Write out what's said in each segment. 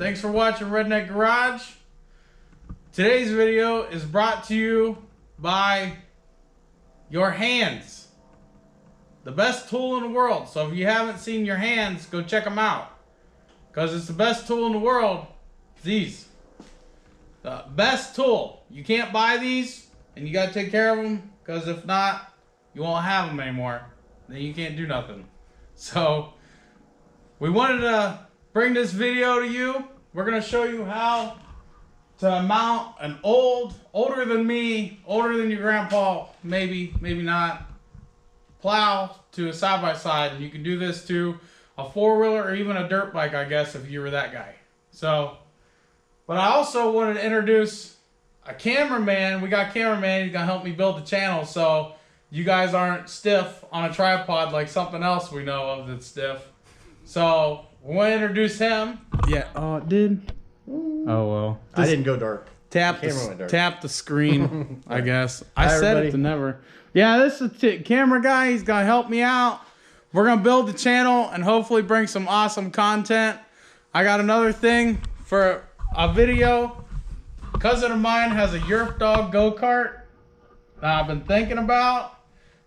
Thanks for watching Redneck Garage. Today's video is brought to you by your hands. The best tool in the world. So if you haven't seen your hands, go check them out. Because it's the best tool in the world. These. The best tool. You can't buy these and you got to take care of them. Because if not, you won't have them anymore. Then you can't do nothing. So we wanted to bring this video to you. We're going to show you how to mount an older than me, older than your grandpa, maybe not, plow to a side-by-side. And you can do this to a four-wheeler or even a dirt bike, I guess, if you were that guy. So, but I also wanted to introduce a cameraman. We got a cameraman. He's going to help me build the channel so you guys aren't stiff on a tripod like something else we know of that's stiff. So, we want to introduce him. Yeah, oh, it did. Oh, well. I didn't go dark. Tap the screen, I guess. I said it to never. Yeah, this is the camera guy. He's going to help me out. We're going to build the channel and hopefully bring some awesome content. I got another thing for a video. A cousin of mine has a Yerf Dog go-kart that I've been thinking about.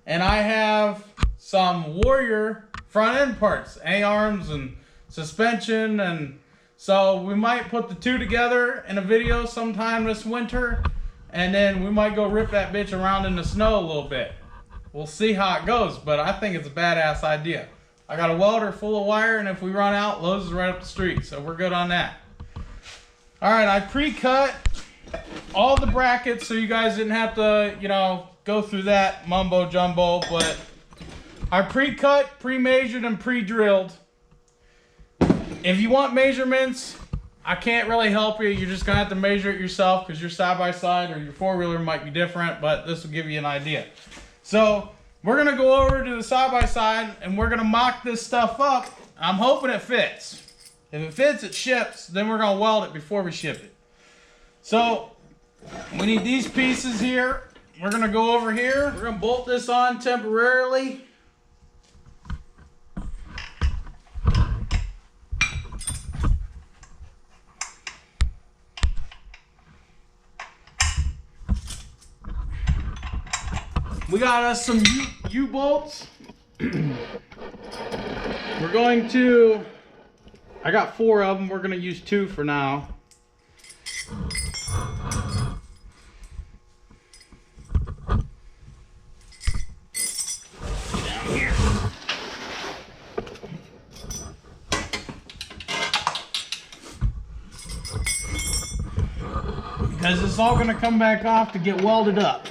And I have some Warrior front end parts, A-arms and suspension, and so we might put the two together in a video sometime this winter, and then we might go rip that bitch around in the snow a little bit. We'll see how it goes, but I think it's a badass idea. I got a welder full of wire, and if we run out, Lowe's is right up the street, so we're good on that. Alright, I pre-cut all the brackets so you guys didn't have to, you know, go through that mumbo jumbo, but I pre-cut, pre-measured, and pre-drilled. If you want measurements, I can't really help you. You're just going to have to measure it yourself because your side-by-side or your four-wheeler might be different, but this will give you an idea. So, we're going to go over to the side-by-side and we're going to mock this stuff up. I'm hoping it fits. If it fits, it ships. Then we're going to weld it before we ship it. So, we need these pieces here. We're going to go over here. We're going to bolt this on temporarily. We got us some U-bolts. We're going to, I got 4 of them. We're going to use 2 for now. Down here. Because it's all going to come back off to get welded up.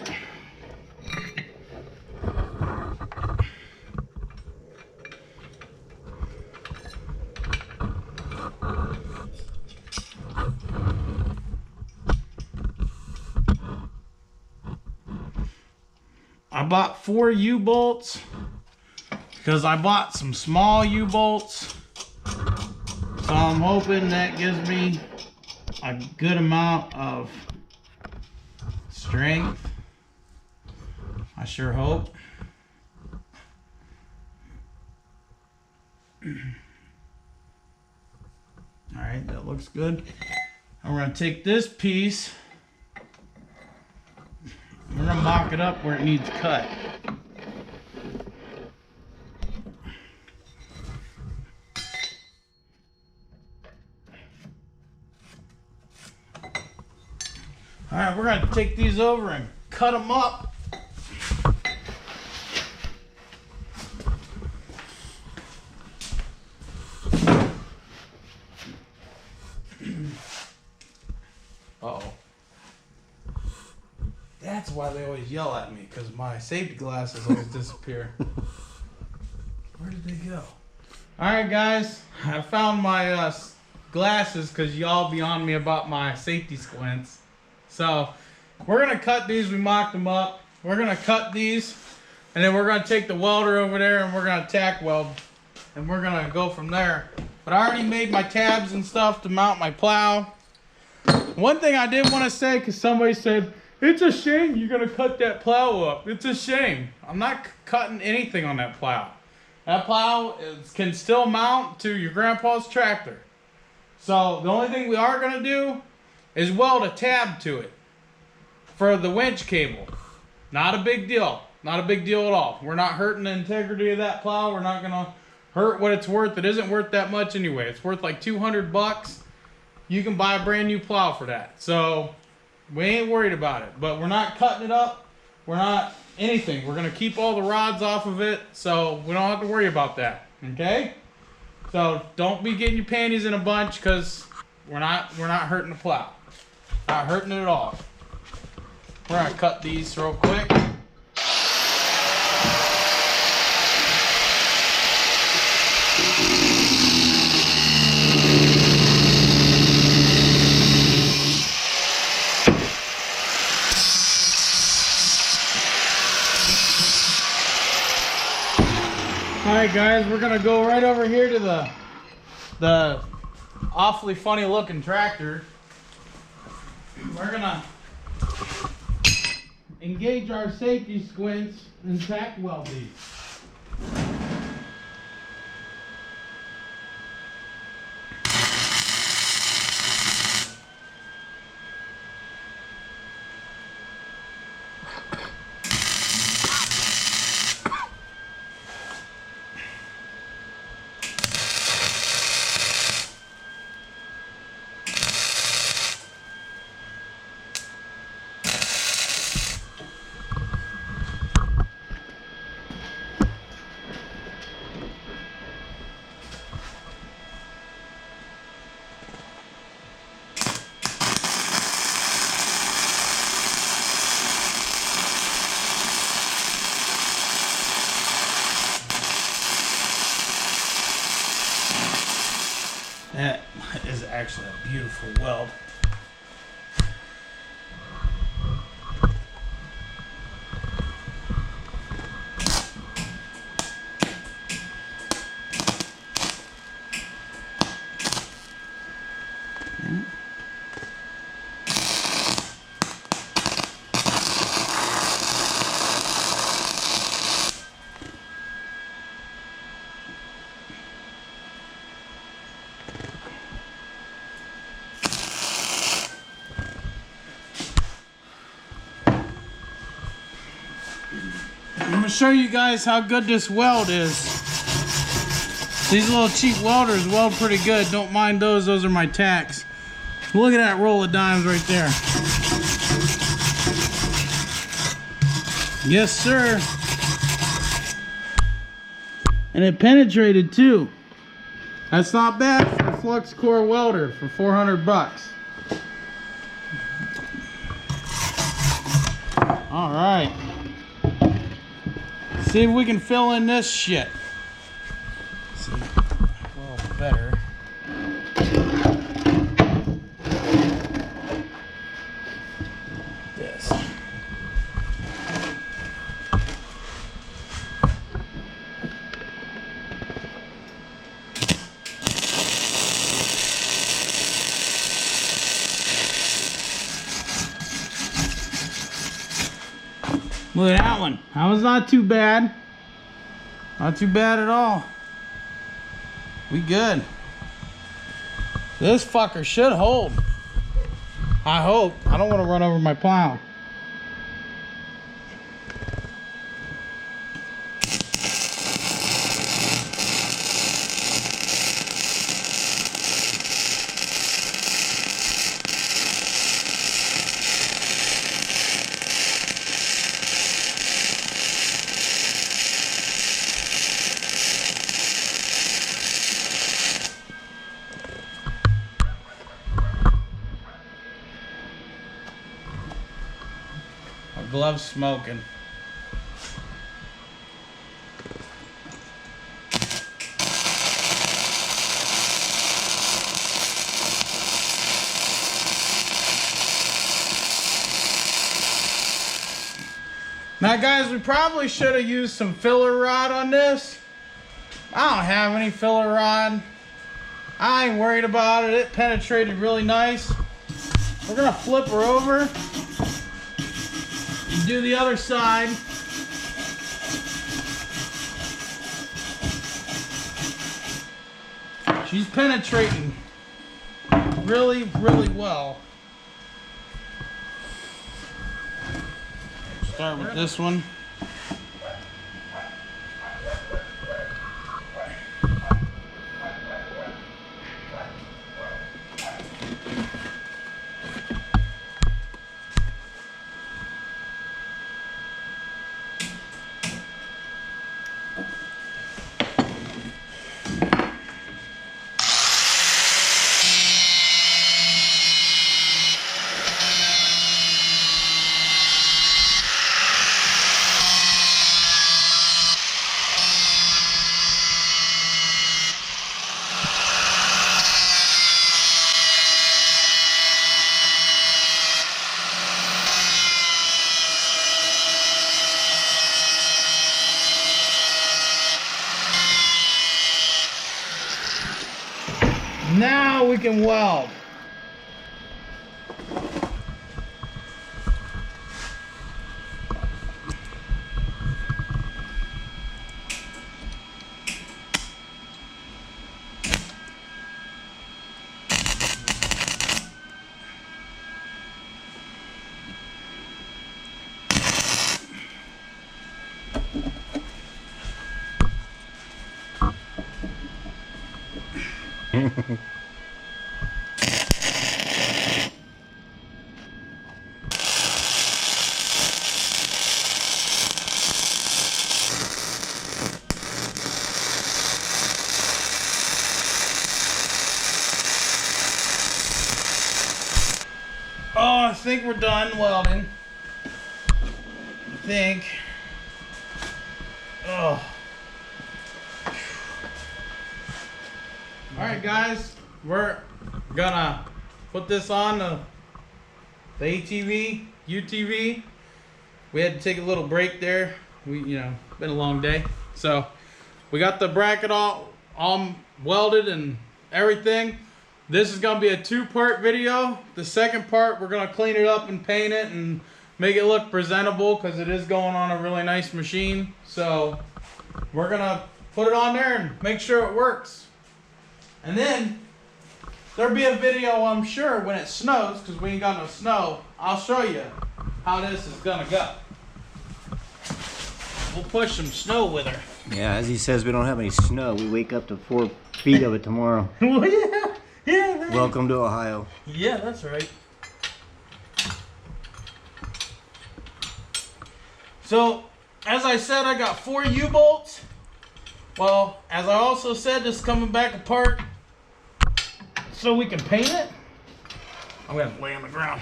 I bought 4 U-bolts because I bought some small U-bolts. So I'm hoping that gives me a good amount of strength. I sure hope. Alright, that looks good. And we're going to take this piece. We're going to mock it up where it needs cut. Alright, we're going to take these over and cut them up. Uh-oh. That's why they always yell at me, because my safety glasses always disappear. Where did they go? Alright guys, I found my glasses because y'all be on me about my safety squints. So, we're going to cut these. We mocked them up. We're going to cut these, and then we're going to take the welder over there and we're going to tack weld. And we're going to go from there. But I already made my tabs and stuff to mount my plow. One thing I did want to say, because somebody said, it's a shame you're going to cut that plow up. It's a shame. I'm not cutting anything on that plow. That plow can still mount to your grandpa's tractor. So the only thing we are going to do is weld a tab to it for the winch cable. Not a big deal. Not a big deal at all. We're not hurting the integrity of that plow. We're not going to hurt what it's worth. It isn't worth that much anyway. It's worth like 200 bucks. You can buy a brand new plow for that. So we ain't worried about it. But we're not cutting it up. We're not anything. We're going to keep all the rods off of it. So we don't have to worry about that. Okay? So don't be getting your panties in a bunch because we're not hurting the plow. Not hurting it at all. We're going to cut these real quick. Alright guys, we're going to go right over here to the awfully funny looking tractor. We're going to engage our safety squints and tack weld these. That is actually a beautiful weld. I'm going to show you guys how good this weld is. These little cheap welders weld pretty good. Don't mind those. Those are my tacks. Look at that roll of dimes right there. Yes, sir. And it penetrated too. That's not bad for a flux core welder for 400 bucks. All right. See if we can fill in this shit. See, well, better. This. Look at that one. That was not too bad. Not too bad at all. We good. This fucker should hold. I hope. I don't want to run over my plow. Gloves smoking. Now guys, we probably should have used some filler rod on this. I don't have any filler rod. I ain't worried about it. It penetrated really nice. We're gonna flip her over. Do the other side. She's penetrating. really, really well. Start with this one. Now we can weld. Oh, I think we're done welding. I think. Oh. Alright guys, we're gonna put this on the ATV, UTV. We had to take a little break there. Been a long day. So we got the bracket all welded and everything. This is gonna be a 2-part video. The second part, we're gonna clean it up and paint it and make it look presentable because it is going on a really nice machine. So we're gonna put it on there and make sure it works. And then there'll be a video, I'm sure, when it snows, because we ain't got no snow. I'll show you how this is gonna go. We'll push some snow with her. Yeah, as he says, we don't have any snow. We wake up to 4 feet of it tomorrow. Well, yeah, man. Welcome to Ohio. Yeah, that's right. So, as I said, I got 4 U-bolts. Well, as I also said, this is coming back apart so we can paint it. I'm gonna lay on the ground.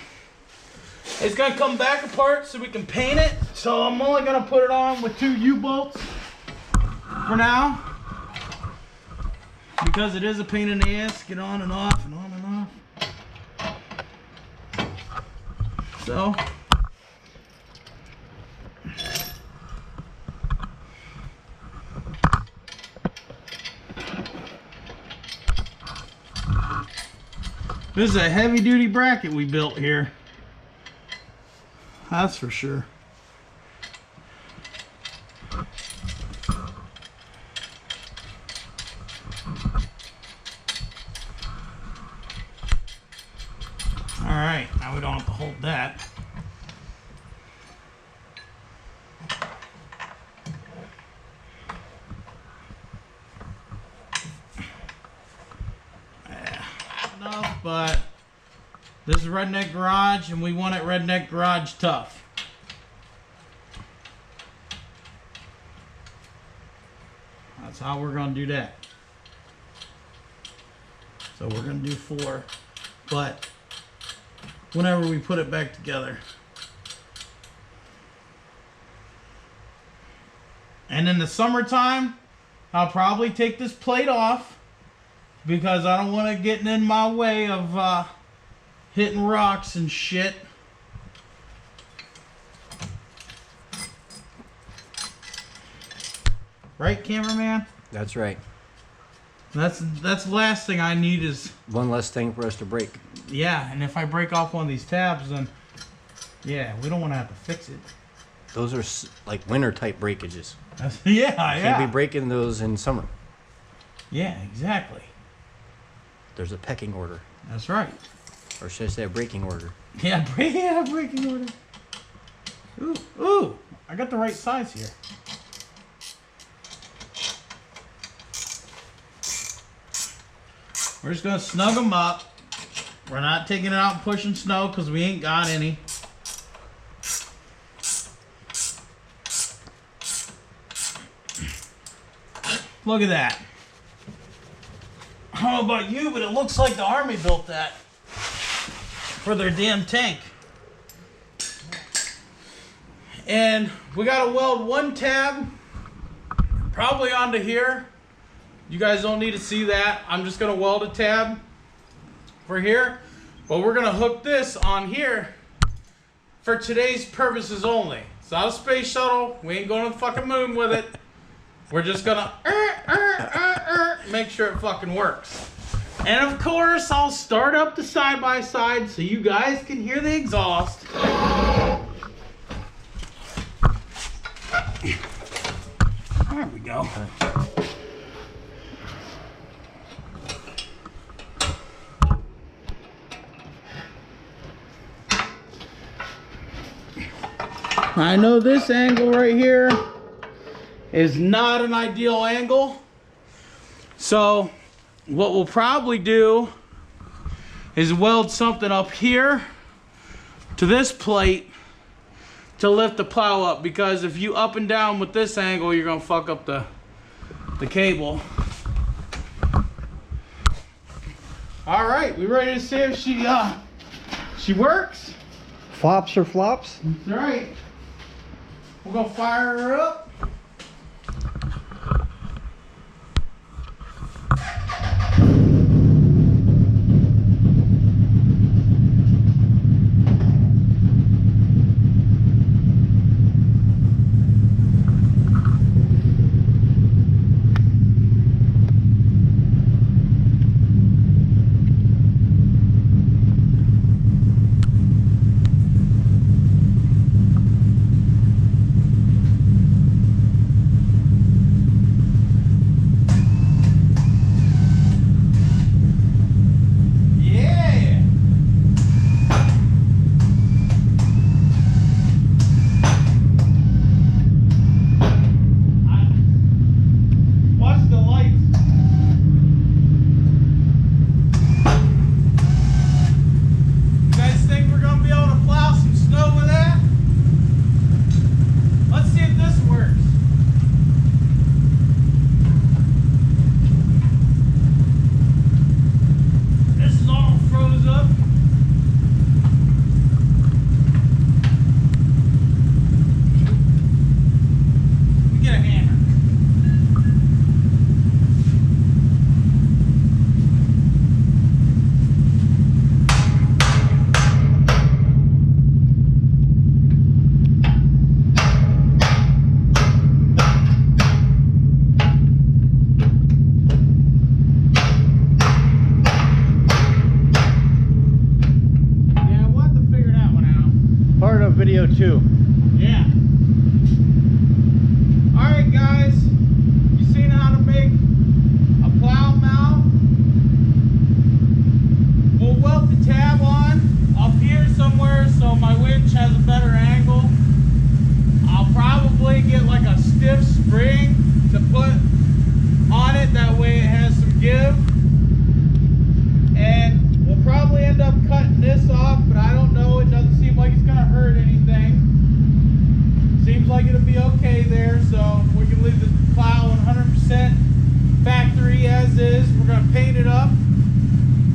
It's gonna come back apart so we can paint it. So I'm only gonna put it on with 2 U-bolts for now, because it is a pain in the ass to get on and off and on and off. So this is a heavy duty bracket we built here. That's for sure. Alright, now we don't have to hold that. Enough, but this is Redneck Garage and we want it Redneck Garage tough. That's how we're going to do that. So we're going to do 4, but whenever we put it back together. And in the summertime, I'll probably take this plate off because I don't want it getting in my way of hitting rocks and shit. Right, cameraman? That's right. That's the last thing I need is... One less thing for us to break. Yeah, and if I break off one of these tabs, then... Yeah, we don't want to have to fix it. Those are like winter type breakages. Yeah, Can't be breaking those in summer. Yeah, exactly. There's a pecking order. That's right. Or should I say a braking order? Yeah, braking order. Ooh, I got the right size here. We're just gonna snug them up. We're not taking it out and pushing snow because we ain't got any. Look at that. I don't know about you, but it looks like the Army built that for their damn tank. And we gotta weld one tab probably onto here. You guys don't need to see that. I'm just gonna weld a tab for here, but we're gonna hook this on here for today's purposes only. It's not a space shuttle. We ain't going to the fucking moon with it. We're just gonna make sure it fucking works. And of course, I'll start up the side-by-side so you guys can hear the exhaust. There we go. I know this angle right here is not an ideal angle. So what we'll probably do is weld something up here to this plate to lift the plow up, because if you up and down with this angle, you're gonna fuck up the cable. All right, we ready to see if she works? Flops or flops? That's right. We're gonna fire her up. Video 2. Yeah. Alright guys, you seen how to make a plow mount? We'll weld the tab on up here somewhere so my winch has a better angle. I'll probably get like a stiff spring to put on it, that way it has some give. And we'll probably end up cutting this off, but I don't know. It doesn't seem like it's gonna hurt anything. Seems like it'll be okay there, so we can leave the plow 100% factory as is. We're gonna paint it up,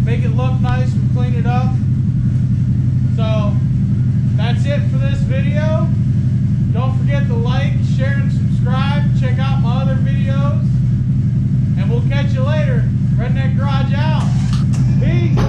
make it look nice, and clean it up. So that's it for this video. Don't forget to like, share, and subscribe. Check out my other videos, and we'll catch you later. Redneck Garage out. Peace.